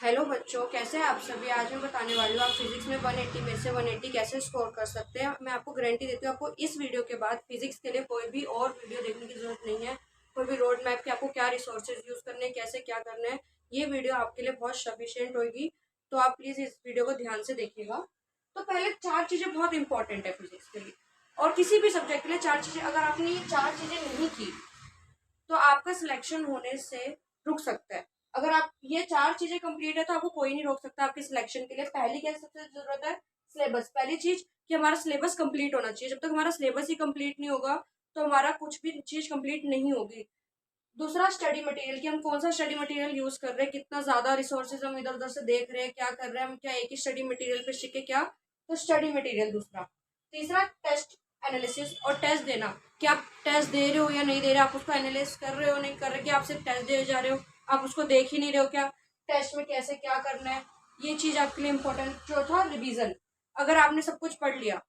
Hello बच्चों, कैसे हैं आप सभी। आज मैं बताने वाली हूँ आप फिजिक्स में 180 में से 180 कैसे स्कोर कर सकते हैं। मैं आपको गारंटी देती हूँ आपको इस वीडियो के बाद फिजिक्स के लिए कोई भी और वीडियो देखने की जरूरत नहीं है। कोई भी रोड मैप के आपको क्या रिसोर्सेज यूज करने हैं, कैसे क्या करना है, ये वीडियो आपके लिए बहुत सफिशियंट होगी। तो आप प्लीज इस वीडियो को ध्यान से देखिएगा। तो पहले चार चीजें बहुत इंपॉर्टेंट है फिजिक्स के लिए और किसी भी सब्जेक्ट के लिए। चार चीजें अगर आपने ये चार चीजें नहीं की तो आपका सिलेक्शन होने से रुक सकता है। अगर आप ये चार चीजें कंप्लीट है तो आपको कोई नहीं रोक सकता आपके सिलेक्शन के लिए। पहली क्या सबसे जरूरत है, सिलेबस। पहली चीज कि हमारा सिलेबस कंप्लीट होना चाहिए। जब तक हमारा सिलेबस ही कंप्लीट नहीं होगा तो हमारा कुछ भी चीज कंप्लीट नहीं होगी। दूसरा, स्टडी मटेरियल कि हम कौन सा स्टडी मटेरियल यूज कर रहे हैं, कितना ज्यादा रिसोर्सेज हम इधर उधर से देख रहे हैं, क्या कर रहे हैं हम, क्या एक ही स्टडी मटेरियल पे शिके क्या। तो स्टडी मटेरियल दूसरा। तीसरा, टेस्ट एनालिसिस और टेस्ट देना कि आप टेस्ट दे रहे हो या नहीं दे रहे, आप उसको एनालिसिस कर रहे हो नहीं कर रहे, कि आप सिर्फ टेस्ट दे जा रहे हो, आप उसको देख ही नहीं रहे हो क्या, टेस्ट में कैसे क्या करना है, ये चीज आपके लिए इंपॉर्टेंट। चौथा, रिवीजन। अगर आपने सब कुछ पढ़ लिया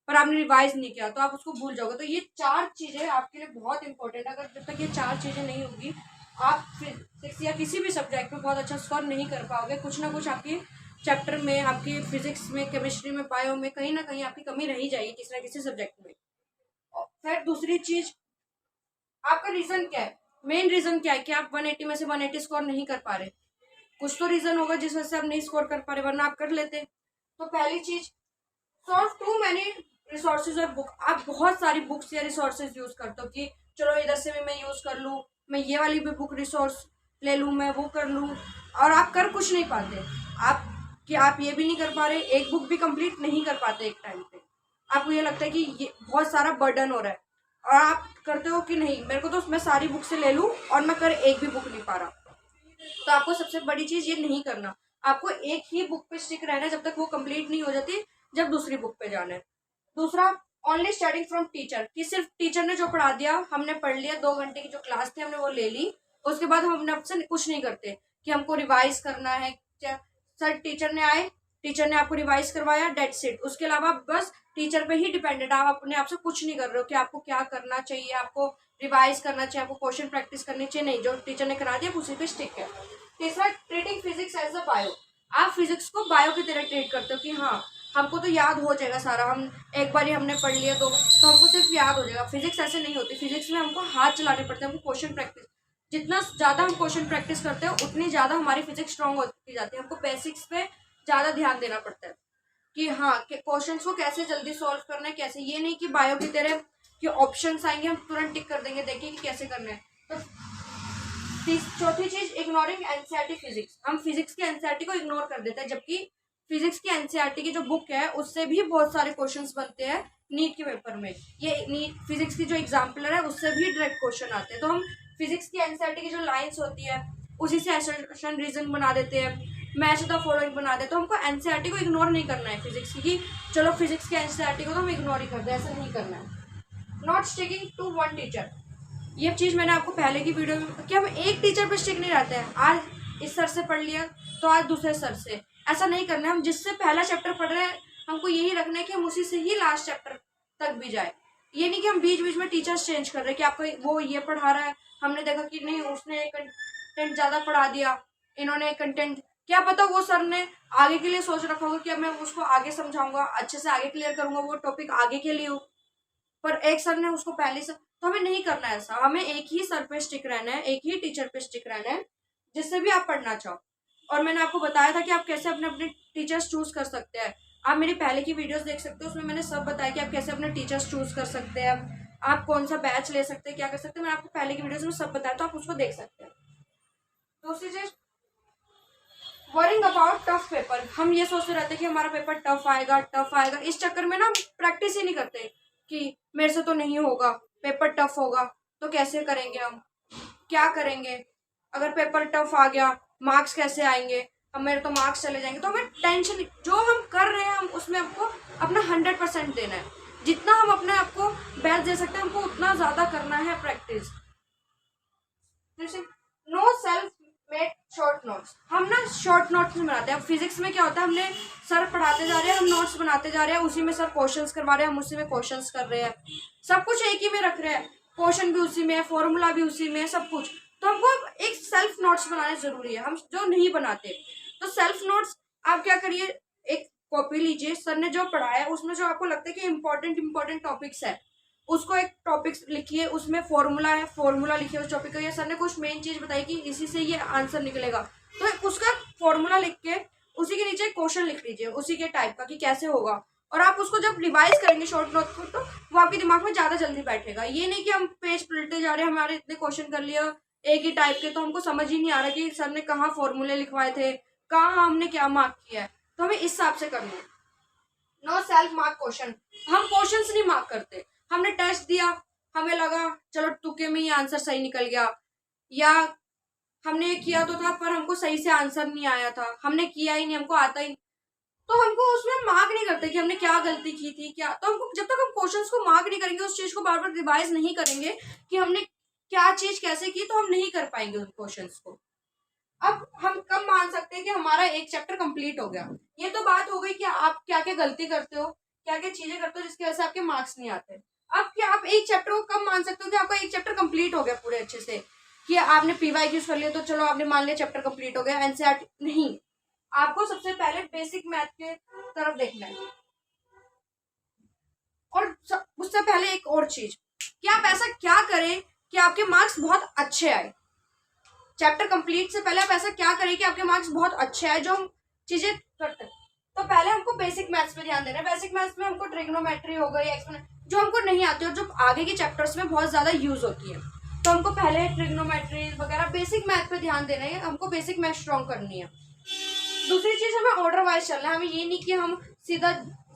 पर आपने रिवाइज नहीं किया तो आप उसको भूल जाओगे। तो ये चार चीजें आपके लिए बहुत इंपॉर्टेंट है। अगर जब तक ये चार चीजें नहीं होगी आप फिजिक्स या किसी भी सब्जेक्ट में बहुत अच्छा स्कोर नहीं कर पाओगे। कुछ ना कुछ आपके चैप्टर में, आपकी फिजिक्स में, केमिस्ट्री में, बायो में कहीं ना कहीं आपकी कमी रही जाएगी किसी ना किसी सब्जेक्ट में। फिर दूसरी चीज, आपका रीजन क्या है। मेन रीजन क्या है कि आप 180 में से 180 स्कोर नहीं कर पा रहे। कुछ तो रीजन होगा जिस वजह से आप नहीं स्कोर कर पा रहे, वरना आप कर लेते। तो पहली चीज, सॉल्व टू मैनी रिसोर्सेज और बुक। आप बहुत सारी बुक्स या रिसोर्सेज यूज करते हो कि चलो इधर से भी मैं यूज कर लूँ, मैं ये वाली भी बुक रिसोर्स ले लूँ, मैं वो कर लूँ, और आप कर कुछ नहीं पाते। आप कि आप ये भी नहीं कर पा रहे, एक बुक भी कंप्लीट नहीं कर पाते एक टाइम पे। आपको ये लगता है कि ये बहुत सारा बर्डन हो रहा है और आप करते हो कि नहीं, मेरे को तो मैं सारी बुक से ले लूँ और मैं कर एक भी बुक नहीं पा रहा। तो आपको सबसे बड़ी चीज ये नहीं करना। आपको एक ही बुक पे स्टिक रहना है जब तक वो कंप्लीट नहीं हो जाती, जब दूसरी बुक पे जाना है। दूसरा, ओनली स्टडिंग फ्रॉम टीचर कि सिर्फ टीचर ने जो पढ़ा दिया हमने पढ़ लिया, 2 घंटे की जो क्लास थी हमने वो ले ली, उसके बाद हम आपसे कुछ नहीं करते कि हमको रिवाइज करना है। सर टीचर ने आए, टीचर ने आपको रिवाइज करवाया, डेट्स इट। उसके अलावा बस टीचर पे ही डिपेंडेंट, आप अपने आप से कुछ नहीं कर रहे हो कि आपको क्या करना चाहिए, आपको रिवाइज करना चाहिए, आपको क्वेश्चन प्रैक्टिस करनी चाहिए। नहीं, जो टीचर ने करा दिया उसी पे स्टिक है। तीसरा, treating physics as a bio. आप फिजिक्स को बायो की तरह ट्रीट करते हो कि हाँ हमको तो याद हो जाएगा सारा, हम एक बार ही हमने पढ़ लिया तो हमको सिर्फ याद हो जाएगा। फिजिक्स ऐसे नहीं होती। फिजिक्स में हमको हाथ चलाने पड़ते हैं, हमको क्वेश्चन प्रैक्टिस। जितना ज्यादा हम क्वेश्चन प्रैक्टिस करते हैं उतनी ज्यादा हमारी फिजिक्स स्ट्रांग होती जाती है। हमको बेसिक्स पे ज्यादा ध्यान देना पड़ता है कि हाँ क्वेश्चंस को कैसे जल्दी सॉल्व करना है, कैसे। ये नहीं कि बायो की तरह कि ऑप्शंस आएंगे हम तुरंत टिक कर देंगे, देखिए कि कैसे करना है। तो चौथी चीज, इग्नोरिंग एनसीईआरटी फिजिक्स। हम फिजिक्स की एनसीईआरटी को इग्नोर कर देते हैं, जबकि फिजिक्स की एनसीईआरटी की जो बुक है उससे भी बहुत सारे क्वेश्चंस बनते हैं नीट के पेपर में। ये नीट फिजिक्स की जो एग्जाम्पलर है उससे भी डायरेक्ट क्वेश्चन आते हैं। तो हम फिजिक्स की एनसीईआरटी की जो लाइन्स होती है उसी से एसर्शन रीजन बना देते हैं, मैच द फॉलोइंग बना देते हैं। तो हमको एनसीईआरटी को इग्नोर नहीं करना है फिजिक्स की, चलो फिजिक्स की एनसीईआरटी को तो हम इग्नोर ही कर दे, ऐसा नहीं करना है। Not sticking to one teacher. ये चीज मैंने आपको पहले की वीडियो में कि हम एक टीचर पे स्टिक नहीं रहते हैं, आज इस सर से पढ़ लिया तो आज दूसरे सर से, ऐसा नहीं करना है। हम जिससे पहला चैप्टर पढ़ रहे हैं हमको यही रखना है कि हम उसी से ही लास्ट चैप्टर तक भी जाए। ये नहीं कि हम बीच बीच में टीचर्स चेंज कर रहे हैं कि आपको वो ये पढ़ा रहा है, हमने देखा कि नहीं उसने एक कंटेंट ज्यादा पढ़ा दिया, इन्होंने एक कंटेंट, क्या पता वो सर ने आगे के लिए सोच रखा होगा कि अब मैं उसको आगे समझाऊंगा, अच्छे से आगे क्लियर करूंगा, वो टॉपिक आगे के लिए हो, पर एक सर ने उसको पहले से। तो हमें नहीं करना है ऐसा, हमें एक ही सर पे स्टिक रहना है, एक ही टीचर पे स्टिक रहना है जिससे भी आप पढ़ना चाहो। और मैंने आपको बताया था कि आप कैसे अपने अपने टीचर्स चूज कर सकते हैं। आप मेरी पहले की वीडियोस देख सकते हो, उसमें मैंने सब बताया कि आप कैसे अपने टीचर्स चूज कर सकते हैं, आप कौन सा बैच ले सकते हैं, क्या कर सकते हैं। मैंने आपको पहले की वीडियोस में सब बताया, तो आप उसको देख सकते हैं। दूसरी चीज, वरिंग अबाउट टफ पेपर। हम ये सोचते रहते हैं कि हमारा पेपर टफ आएगा टफ आएगा, इस चक्कर में ना प्रैक्टिस ही नहीं करते कि मेरे से तो नहीं होगा, पेपर टफ होगा तो कैसे करेंगे, हम क्या करेंगे, अगर पेपर टफ आ गया मार्क्स कैसे आएंगे, अब मेरे तो मार्क्स चले जाएंगे। तो हमें टेंशन, जो हम कर रहे हैं हम उसमें हमको अपना 100% देना है। जितना हम अपने आपको बेस्ट दे सकते हैं हमको उतना ज्यादा करना है practice. No self made short notes. हम ना शॉर्ट नोट्स नहीं बनाते। अब फिजिक्स में क्या होता है, हमने सर पढ़ाते जा रहे हैं, हम नोट्स बनाते जा रहे हैं, उसी में सर क्वेश्चंस करवा रहे हैं, हम उसी में क्वेश्चंस कर रहे हैं, सब कुछ एक ही में रख रहे हैं, क्वेश्चन भी उसी में है, फॉर्मूला भी उसी में है, सब कुछ। तो हमको एक सेल्फ नोट्स बनाने जरूरी है, हम जो नहीं बनाते। तो सेल्फ नोट्स आप क्या करिए, एक कॉपी लीजिए, सर ने जो पढ़ाया उसमें जो आपको लगता है कि इंपॉर्टेंट टॉपिक्स है उसको एक टॉपिक्स लिखिए, उसमें फॉर्मूला है फॉर्मूला लिखिए उस टॉपिक का, या सर ने कुछ मेन चीज बताई कि इसी से ये आंसर निकलेगा, तो उसका फॉर्मूला लिख के उसी के नीचे क्वेश्चन लिख लीजिए उसी के टाइप का कि कैसे होगा, और आप उसको जब रिवाइज करेंगे शॉर्ट नोट को तो वो आपके दिमाग में ज्यादा जल्दी बैठेगा। ये नहीं कि हम पेज पलटते जा रहे हैं, हमारे इतने क्वेश्चन कर लिया एक ही टाइप के तो हमको समझ ही नहीं आ रहा कि सर ने कहाँ फॉर्मूले लिखवाए थे, कहाँ हमने क्या मार्क किया है, तो हमें इस हिसाब से करना है। नो सेल्फ मार्क क्वेश्चन, हम क्वेश्चन नहीं मार्क करते, हमने टेस्ट दिया, हमें लगा चलो तुक्के में ये आंसर सही निकल गया, या हमने किया तो था पर हमको सही से आंसर नहीं आया था, हमने किया ही नहीं, हमको आता ही नहीं, तो हमको उसमें मार्क नहीं करते कि हमने क्या गलती की थी क्या, तो हमको जब तक हम क्वेश्चंस को मार्क नहीं करेंगे, उस चीज को बार बार रिवाइज नहीं करेंगे कि हमने क्या चीज कैसे की, तो हम नहीं कर पाएंगे उन क्वेश्चंस को। अब हम कब मान सकते हैं कि हमारा एक चैप्टर कंप्लीट हो गया, ये तो बात हो गई कि आप क्या क्या गलती करते हो, क्या क्या चीजें करते हो जिसकी वजह से आपके मार्क्स नहीं आते। अब क्या आप एक चैप्टर को कब मान सकते हो कि आपका एक चैप्टर कंप्लीट हो गया पूरे अच्छे से, कि आपने पीवाईक्यूज कर लिया तो चलो आपने मान लिया चैप्टर कंप्लीट हो गया, एनसीईआरटी नहीं, आपको सबसे पहले बेसिक मैथ के तरफ देखना है। और उससे पहले एक और चीज कि आप ऐसा क्या करें कि आपके मार्क्स बहुत अच्छे आए, चैप्टर कंप्लीट से पहले आप ऐसा क्या करें कि आपके मार्क्स बहुत अच्छे आए, जो हम चीजें करते हैं। तो पहले हमको बेसिक मैथ्स पे ध्यान देना है, बेसिक मैथ्स में हमको ट्रिग्नोमेट्री हो गई, एक्सपोनेंशियल जो हमको नहीं आती और जो आगे के चैप्टर्स में बहुत ज्यादा यूज होती है, तो हमको पहले ट्रिग्नोमेट्री वगैरह बेसिक मैथ पे ध्यान देना है, हमको बेसिक मैथ स्ट्रॉन्ग करनी है। दूसरी चीज हमें ऑर्डर वाइज चलना है, हमें ये नहीं कि हम सीधा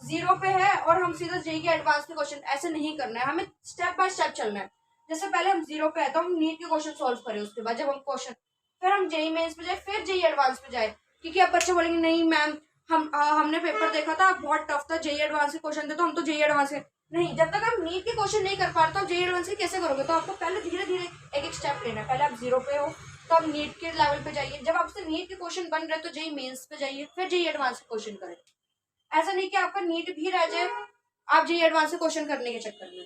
0 पे है और हम सीधा जेई के एडवांस के क्वेश्चन, ऐसे नहीं करना है, हमें स्टेप बाय स्टेप चलना है। जैसे पहले हम 0 पे है तो हम नीट के क्वेश्चन सॉल्व करें, उसके बाद जब हम क्वेश्चन फिर हम जेई मेंस पे जाए, फिर जेई एडवांस पे जाए, क्योंकि अब बच्चे बोलेंगे नहीं मैम हमने पेपर देखा था बहुत टफ था, जेई एडवांस के क्वेश्चन थे तो हम तो जेई एडवांस के नहीं, जब तक आप नीट के क्वेश्चन नहीं कर पा रहे तो आप जेई एडवांस के कैसे करोगे, तो आपको पहले धीरे धीरे एक एक स्टेप लेना है। पहले आप 0 पे हो तो आप नीट के लेवल पे जाइए, जब आपसे नीट के क्वेश्चन बन रहे तो जेई मेंस पे जाइए, फिर जेई एडवांस के क्वेश्चन करें। ऐसा नहीं कि आपका नीट भी रह जाए आप जेई एडवांस के क्वेश्चन करने के चक्कर में।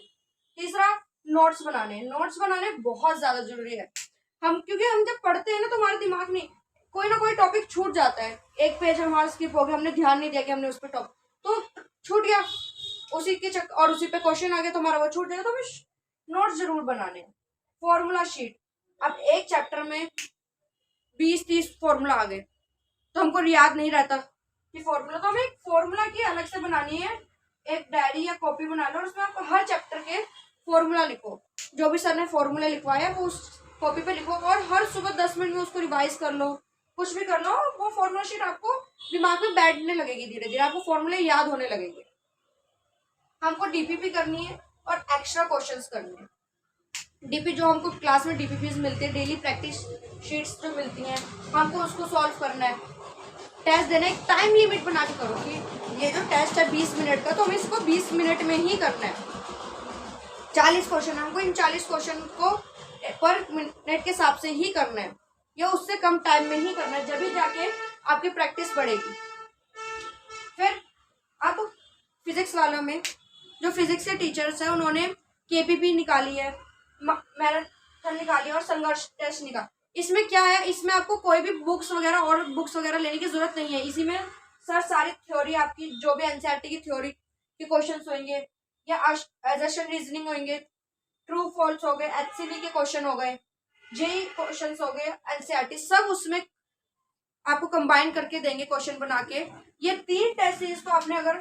तीसरा नोट्स बनाने बहुत ज्यादा जरूरी है, क्योंकि हम जब पढ़ते हैं ना तो हमारे दिमाग में कोई ना कोई टॉपिक छूट जाता है, एक पेज हमारा स्किप हो गया, हमने ध्यान नहीं दिया कि हमने उस पर टॉपिक तो छूट गया, उसी के चक्कर और उसी पे क्वेश्चन आ गया तो हमारा वो छूट जाएगा, तो हमें नोट्स जरूर बनाने हैं। फॉर्मूला शीट, अब एक चैप्टर में 20-30 फॉर्मूला आ गए तो हमको याद नहीं रहता कि फॉर्मूला, तो हमें एक फॉर्मूला की अलग से बनानी है, एक डायरी या कॉपी बना लो और उसमें आप हर चैप्टर के फॉर्मूला लिखो, जो भी सर ने फॉर्मूला लिखवाया वो उस कॉपी पे लिखो, और हर सुबह 10 मिनट में उसको रिवाइज कर लो, कुछ भी कर लो, वो फॉर्मूला शीट आपको दिमाग में बैठने लगेगी, धीरे धीरे आपको फॉर्मूले याद होने लगेंगे। हमको डीपीपी करनी है और एक्स्ट्रा क्वेश्चंस करने हैं। डीपी जो हमको क्लास में डीपीपीज मिलते हैं, डेली प्रैक्टिस शीट्स जो मिलती हैं, हमको उसको सॉल्व करना है, टेस्ट देना है, एक टाइम लिमिट बना के करो कि ये जो टेस्ट है 20 मिनट का, तो हमें इसको 20 मिनट में ही करना है। 40 क्वेश्चन, हमको इन 40 क्वेश्चन को पर मिनट के हिसाब से ही करना है, या उससे कम टाइम में ही करना है, जब भी जाके आपकी प्रैक्टिस बढ़ेगी। फिर आप फिजिक्स वालों में जो फिजिक्स के टीचर्स हैं उन्होंने केपीपी निकाली है, मैराथन निकाली है और संघर्ष टेस्ट निकाला। इसमें क्या है, इसमें आपको कोई भी बुक्स वगैरह लेने की जरूरत नहीं है, इसी में सर सारी थ्योरी आपकी जो भी एनसीईआरटी की थ्योरी के क्वेश्चंस होंगे, या असर्शन रीजनिंग होंगे, ट्रू फॉल्स हो गए, एचसीवी के क्वेश्चन हो गए, जेई क्वेश्चंस हो गए, एनसीईआरटी सब उसमें आपको कंबाइन करके देंगे क्वेश्चन बना के। ये 3 टेस्ट सीरीज को आपने अगर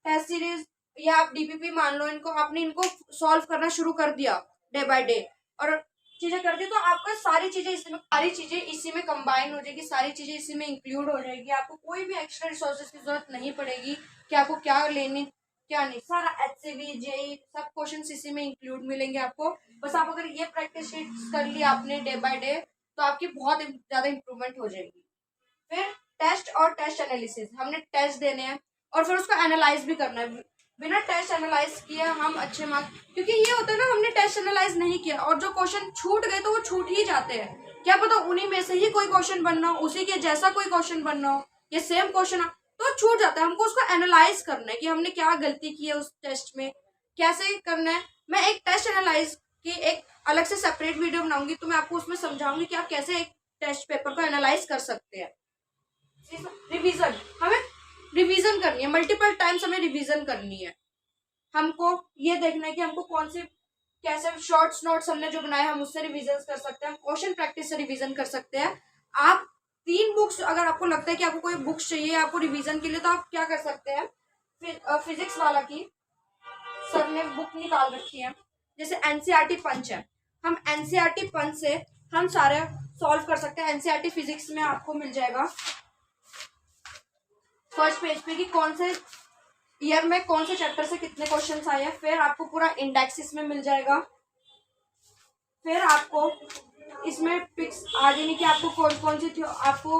टेस्ट सीरीज या आप डीपीपी मान लो, इनको सॉल्व करना शुरू कर दिया डे बाय डे और चीजें कर दी, तो आपका सारी चीजें इसी में कंबाइन हो जाएगी, सारी चीजें इसी में इंक्लूड हो जाएगी, आपको कोई भी एक्स्ट्रा रिसोर्सेज की जरूरत नहीं पड़ेगी कि आपको क्या लेने क्या नहीं, सारा एचसीवी जेई सब क्वेश्चन इसी में इंक्लूड मिलेंगे आपको। बस आप अगर ये प्रैक्टिस शीट कर लिया आपने डे बाय डे तो आपकी बहुत ज्यादा इंप्रूवमेंट हो जाएगी। फिर टेस्ट और टेस्ट एनालिसिस, हमने टेस्ट देने हैं और फिर उसको एनालाइज भी करना है, बिना टेस्ट एनालाइज किए हम अच्छे मार्क्स, क्योंकि ये होता है ना हमने टेस्ट एनालाइज नहीं किया और जो क्वेश्चन छूट गए तो वो छूट ही जाते हैं, क्या पता उन्हीं में से ही कोई क्वेश्चन बनना हो, उसी के जैसा कोई क्वेश्चन बनना हो, ये सेम क्वेश्चन तो छूट जाता है। हमको उसको एनालाइज करना है कि हमने क्या गलती की है उस टेस्ट में, कैसे करना है। मैं एक टेस्ट एनालाइज की एक अलग से सेपरेट वीडियो बनाऊंगी, तो मैं आपको उसमें समझाऊंगी कि आप कैसे एक टेस्ट पेपर को एनालाइज कर सकते हैं। रिवीजन, हमें रिवीजन करनी है, मल्टीपल टाइम्स हमें रिवीजन करनी है। हमको ये देखना है कि हमको कौन से कैसे शॉर्ट्स नोट्स हमने जो बनाए हम उससे रिवीजन कर सकते हैं, क्वेश्चन प्रैक्टिस से रिवीजन कर सकते हैं। आप 3 बुक्स, अगर आपको लगता है कि आपको कोई बुक्स चाहिए आपको रिवीजन के लिए, तो आप क्या कर सकते हैं, फिजिक्स वाला की सर ने बुक निकाल रखी है, जैसे एनसीईआरटी पंच है, हम एनसीईआरटी पंच से हम सारे सॉल्व कर सकते हैं। एनसीईआरटी फिजिक्स में आपको मिल जाएगा फर्स्ट पेज पे कि कौन से ईयर में कौन से चैप्टर से कितने क्वेश्चंस आए हैं, फिर आपको पूरा इंडेक्स इसमें मिल जाएगा, फिर आपको इसमें पिक्स आ जाएंगे कि आपको कौन कौन सी आपको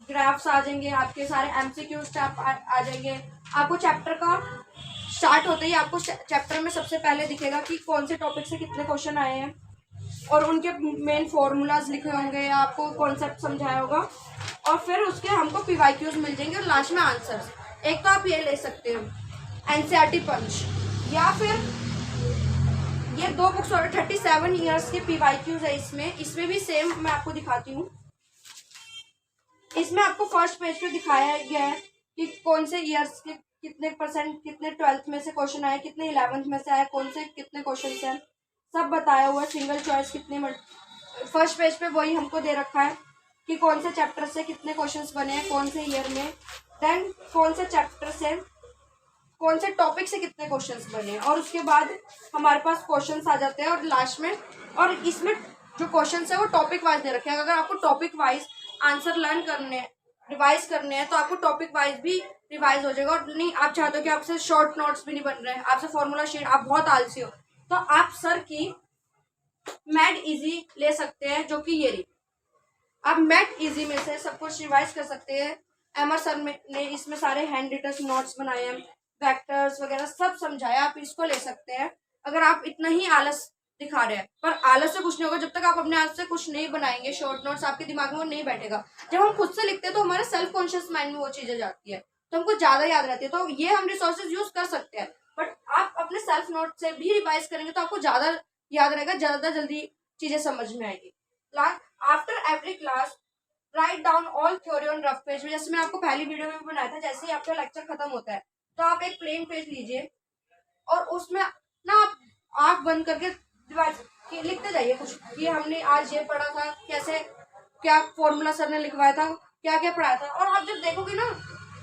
ग्राफ्स आ जाएंगे, आपके सारे एमसीक्यू स्टेप आ जाएंगे। आपको चैप्टर का स्टार्ट होते ही आपको चैप्टर में सबसे पहले दिखेगा कि कौन से टॉपिक से कितने क्वेश्चन आए हैं और उनके मेन फॉर्मूलाज लिखे होंगे, आपको कॉन्सेप्ट समझाया होगा, और फिर उसके हमको पीवाईक्यूज मिल जाएंगे और लास्ट में आंसर्स। एक तो आप ये ले सकते हो एनसीईआरटी पंच, या फिर ये 2 बुक्स और 37 ईयर्स के पीवाईक्यूज है। इसमें भी सेम मैं आपको दिखाती हूँ। इसमें आपको फर्स्ट पेज पे दिखाया गया है कि कौन से ईयर्स के कितने परसेंट, कितने 12th में से क्वेश्चन आए, कितने 11th में से आए, कौन से कितने क्वेश्चन हैं, सब बताया हुआ है। सिंगल चॉइस कितने, फर्स्ट पेज पे वही हमको दे रखा है कि कौन से चैप्टर से कितने क्वेश्चंस बने हैं, कौन से ईयर में, देन कौन से चैप्टर से कौन से टॉपिक से कितने क्वेश्चंस बने, और उसके बाद हमारे पास क्वेश्चंस आ जाते हैं और लास्ट में, और इसमें जो क्वेश्चंस है वो टॉपिक वाइज दे रखे हैं। अगर आपको टॉपिक वाइज आंसर लर्न करने, रिवाइज करने हैं, तो आपको टॉपिक वाइज भी रिवाइज हो जाएगा। और नहीं आप चाहते हो कि आपसे शॉर्ट नोट्स भी नहीं बन रहे हैं, आपसे फॉर्मूला शीट, आप बहुत आलसी हो, तो आप सर की मैड इजी ले सकते हैं, जो कि ये रही। आप मैड इजी में से सब कुछ रिवाइज कर सकते हैं। एमआर सर ने इसमें सारे हैंड रिटन नोट्स बनाए हैं, वेक्टर्स वगैरह सब समझाया, आप इसको ले सकते हैं। अगर आप इतना ही आलस दिखा रहे हैं, पर आलस से कुछ नहीं होगा जब तक आप अपने हाथ से कुछ नहीं बनाएंगे, शॉर्ट नोट्स आपके दिमाग में वो नहीं बैठेगा। जब हम खुद से लिखते हैं तो हमारे सेल्फ कॉन्शियस माइंड में वो चीजें जाती है, तो हमको ज्यादा याद रहती है। तो ये हम रिसोर्सेज यूज कर सकते हैं, बट आप अपने सेल्फ नोट से भी रिवाइज करेंगे तो आपको ज्यादा याद रहेगा, ज्यादा जल्दी चीजें समझ में आएगी। After every class write down all theory on rough page. जैसे मैं आपको पहली वीडियो में बनाया था, जैसे ही आपका लेक्चर खत्म होता है तो आप एक प्लेन पेज लीजिए और उसमें ना आप आंख बंद करके लिखते जाइए कुछ कि हमने आज ये पढ़ा था, कैसे क्या फॉर्मूला सर ने लिखवाया था, क्या क्या पढ़ाया था। और आप जब देखोगे ना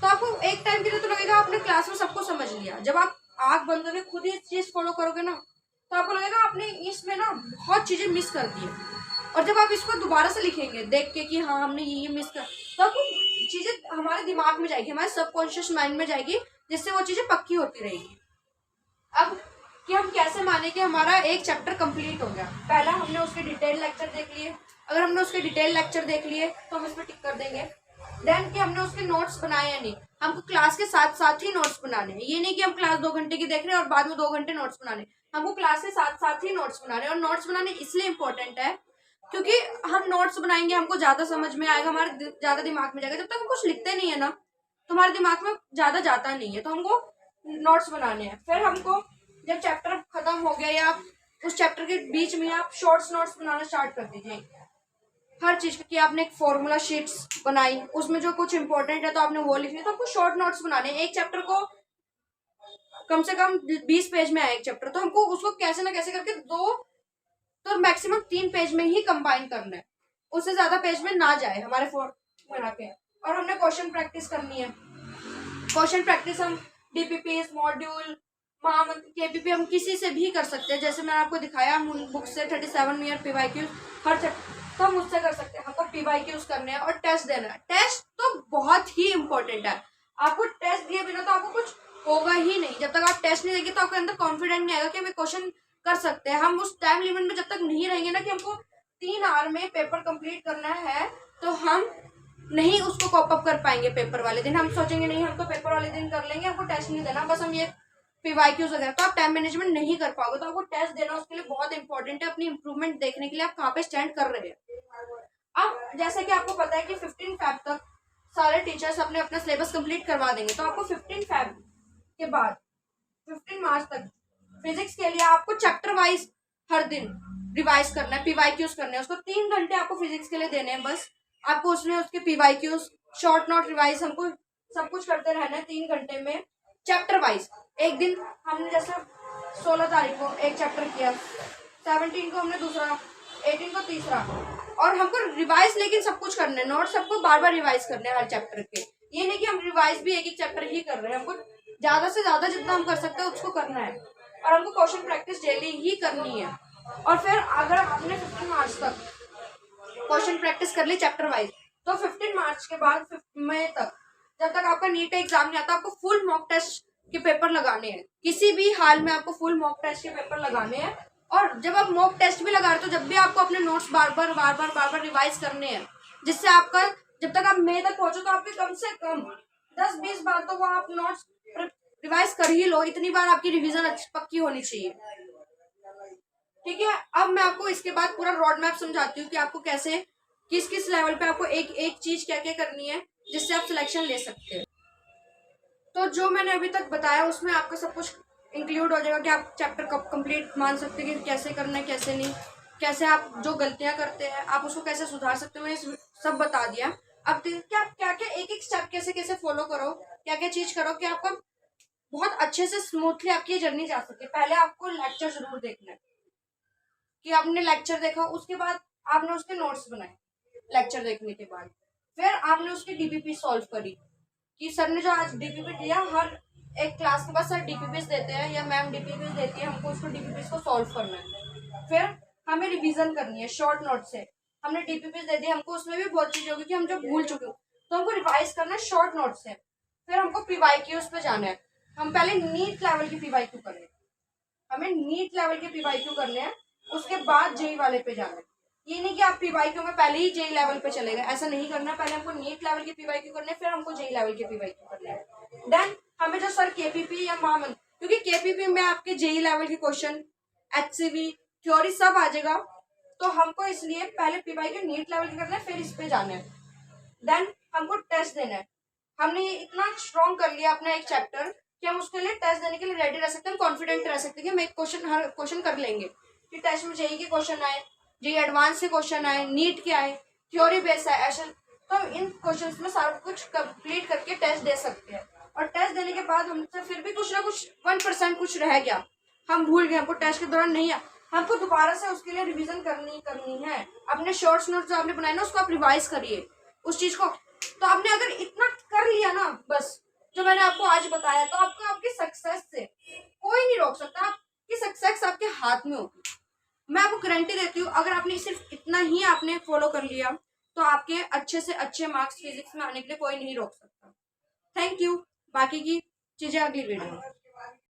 तो आपको एक टाइम के लिए तो लगेगा आपने क्लास में सबको समझ लिया। जब आप आंख बंद करके खुद ही चीज फॉलो करोगे ना तो आपको लगेगा आपने इसमें ना बहुत चीजें मिस कर दी है। और जब आप इसको दोबारा से लिखेंगे देख के कि हाँ हमने ये मिस कर, तो आपको चीजें हमारे दिमाग में जाएगी, हमारे सबकॉन्शियस माइंड में जाएगी, जिससे वो चीजें पक्की होती रहेगी। अब कि हम कैसे माने कि हमारा एक चैप्टर कंप्लीट हो गया। पहला हमने उसके डिटेल लेक्चर देख लिए, अगर हमने उसके डिटेल लेक्चर देख लिए तो हम इसमें टिक कर देंगे। देन कि हमने उसके नोट्स बनाए या नहीं, हमको क्लास के साथ साथ ही नोट्स बनाने हैं। ये नहीं कि हम क्लास 2 घंटे की देख रहे हैं और बाद में 2 घंटे नोट्स बनाने, हमको क्लास के साथ साथ ही नोट्स बनाने हैं। और नोट्स बनाने इसलिए इंपॉर्टेंट है क्योंकि हम नोट्स बनाएंगे, हमको ज्यादा समझ में आएगा, हमारे ज्यादा दिमाग में जाएगा। जब तक हम कुछ लिखते नहीं है ना तो हमारे दिमाग में ज्यादा जाता नहीं है, तो हमको नोट्स बनाने हैं। फिर हमको जब चैप्टर खत्म हो गया या उस चैप्टर के बीच में आप शॉर्ट्स नोट्स बनाना स्टार्ट कर दीजिए हर चीज की। आपने एक फॉर्मूला शीट्स बनाई, उसमें जो कुछ इंपॉर्टेंट है तो आपने वो लिख लिया, तो आपको शॉर्ट नोट्स बनाने। एक चैप्टर को कम से कम 20 पेज में आए एक चैप्टर, तो हमको उसको कैसे ना कैसे करके 2 तो मैक्सिमम 3 पेज में ही कंबाइन करना है, उससे ज्यादा पेज में ना जाए हमारे बना के। और हमने क्वेश्चन प्रैक्टिस करनी है। क्वेश्चन प्रैक्टिस हम डीपीपी, मॉड्यूल, केपीपी हम किसी से भी कर सकते हैं। जैसे मैंने आपको दिखाया हम बुक से 37 ईयर पीवाईक्यूज हर तो हम उससे कर सकते हैं। हमको पीवाईक्यूज करने हैं और टेस्ट देना है। टेस्ट तो बहुत ही इंपॉर्टेंट है। आपको टेस्ट दिए बिना तो आपको कुछ होगा ही नहीं। जब तक आप टेस्ट नहीं देंगे तो आपके अंदर कॉन्फिडेंट नहीं आएगा कि हम क्वेश्चन कर सकते हैं। हम उस टाइम लिमिट में जब तक नहीं रहेंगे ना कि हमको 3 आवर में पेपर कंप्लीट करना है, तो हम नहीं उसको कॉप अप कर पाएंगे। पेपर वाले दिन हम सोचेंगे नहीं हम तो पेपर वाले दिन कर लेंगे, हमको टेस्ट नहीं देना, बस हम ये पीवाईक्यूज वगैरह, तो आप टाइम मैनेजमेंट नहीं कर पाओगे। तो आपको टेस्ट देना उसके लिए बहुत इंपॉर्टेंट है, अपनी इंप्रूवमेंट देखने के लिए आप कहाँ पे स्टैंड कर रहे हैं। अब जैसे कि आपको पता है कि 15 फेब तक सारे टीचर्स अपने अपना सिलेबस कंप्लीट करवा देंगे, तो आपको 15 फेब के बाद 15 मार्च तक फिजिक्स के लिए आपको चैप्टर वाइज हर दिन रिवाइज करना है, पीवाईक्यूज करने हैं। उसको 3 घंटे आपको फिजिक्स के लिए देने हैं बस। आपको उसमें उसके पीवाईक्यूज शॉर्ट नोट रिवाइज हमको सब कुछ करते रहना है 3 घंटे में, चैप्टर वाइज। एक दिन हमने जैसे 16 तारीख को एक चैप्टर किया, 17 को हमने दूसरा, 18 को तीसरा, और हमको रिवाइज लेकिन सब कुछ करना है, नोट सबको बार बार रिवाइज करने हैं हर चैप्टर के। ये नहीं कि हम रिवाइज भी एक चैप्टर ही कर रहे हैं, हमको ज्यादा से ज्यादा जितना हम कर सकते हैं उसको करना है, और हमको क्वेश्चन प्रैक्टिस डेली ही करनी है। और फिर अगर आपने 15 मार्च तक क्वेश्चन प्रैक्टिस कर ली चैप्टर वाइज, तो 15 मार्च के बाद 5 मई तक, जब तक आपका नीट एग्जाम नहीं आता, आपको फुल मॉक टेस्ट के पेपर लगाने हैं। किसी भी हाल में आपको फुल मॉक टेस्ट के पेपर लगाने हैं। और जब आप मॉक टेस्ट भी लगा रहे हो तो जब भी आपको अपने नोट्स बार बार रिवाइज करने हैं, जिससे आपका जब तक आप मई तक पहुंचो तो आपके कम से कम 10-20 बार तो वो आप नोट्स रिवाइज कर ही लो। इतनी बार आपकी रिवीजन पक्की होनी चाहिए, ठीक है। अब मैं आपको इसके बाद पूरा रोड मैप समझाती हूँ कि आपको कैसे किस किस लेवल पे आपको एक एक चीज क्या क्या करनी है जिससे आप सिलेक्शन ले सकते हैं। तो जो मैंने अभी तक बताया उसमें आपका सब कुछ इंक्लूड हो जाएगा कि आप चैप्टर कब कंप्लीट मान सकते हैं कि कैसे करना है कैसे नहीं, कैसे आप जो गलतियां करते हैं आप उसको कैसे सुधार सकते हो, मैंने सब बता दिया। अब क्या क्या क्या एक एक स्टेप कैसे कैसे फॉलो करो, क्या क्या चीज करो कि आपका बहुत अच्छे से स्मूथली आपकी जर्नी जा सके। पहले आपको लेक्चर जरूर देखना है कि आपने लेक्चर देखा, उसके बाद आपने उसके नोट्स बनाए। लेक्चर देखने के बाद फिर आपने उसकी डीपीपी सॉल्व करी कि सर ने जो आज डीपीपी दिया, हर एक क्लास के बाद सर डीपीपी देते हैं या मैम डीपीपी देती है, हमको उसको डीपीपी को सॉल्व करना है। फिर हमें रिवीजन करनी है शॉर्ट नोट से। हमने डीपीपी दे दी, हमको उसमें भी बहुत चीज होगी कि हम जो भूल चुके हो, तो हमको रिवाइज करना है शॉर्ट नोट से। फिर हमको पीवाईक्यूज पे जाना है। हम पहले नीट लेवल की पीवाईक्यू करने हैं, हमें नीट लेवल के पीवाईक्यू करने हैं, उसके बाद जेई वाले पे जाना है। ये नहीं कि आप पीवाईक्यू में पहले ही जेई लेवल पे चले गए, ऐसा नहीं करना। पहले हमको नीट लेवल के पीवाईक्यू करने हैं, फिर हमको जेई लेवल के पीवाईक्यू करने हैं। देन हमें जो सर केपीपी या महामंत्र, क्योंकि केपीपी में आपके जेई लेवल के क्वेश्चन, एचसीवी, थ्योरी सब आ जाएगा, तो हमको इसलिए पहले पीवाईक्यू नीट लेवल के करना है, फिर इस पे जाना है। देन हमको टेस्ट देना है। हमने ये इतना स्ट्रॉन्ग कर लिया अपना एक चैप्टर कि हम उसके लिए टेस्ट देने के लिए रेडी रह सकते हैं, कॉन्फिडेंट रह सकते हैं कि हम एक क्वेश्चन हर क्वेश्चन कर लेंगे। कि टेस्ट में जेई के क्वेश्चन आए, जेई एडवांस से क्वेश्चन आए, नीट के आए, थ्योरी बेस्ड है, ऐसा तो इन क्वेश्चंस में सारा कुछ कंप्लीट करके टेस्ट दे सकते हैं। और टेस्ट देने के बाद हमसे फिर भी कुछ ना कुछ 1% कुछ रह गया, हम भूल गए, हमको टेस्ट के दौरान नहीं आया, हमको दोबारा से उसके लिए रिवीजन करनी है। अपने शॉर्ट्स नोट्स जो आपने बनाए ना उसको आप रिवाइज करिए उस चीज को। तो आपने अगर इतना कर लिया ना, बस जो मैंने आपको आज बताया, तो आपको आपकी सक्सेस से कोई नहीं रोक सकता। आपकी सक्सेस आपके हाथ में होगी, मैं आपको गारंटी देती हूँ। अगर आपने सिर्फ इतना ही आपने फॉलो कर लिया तो आपके अच्छे से अच्छे मार्क्स फिजिक्स में आने के लिए कोई नहीं रोक सकता। Thank you. बाकी की चीजें अगली वीडियो में।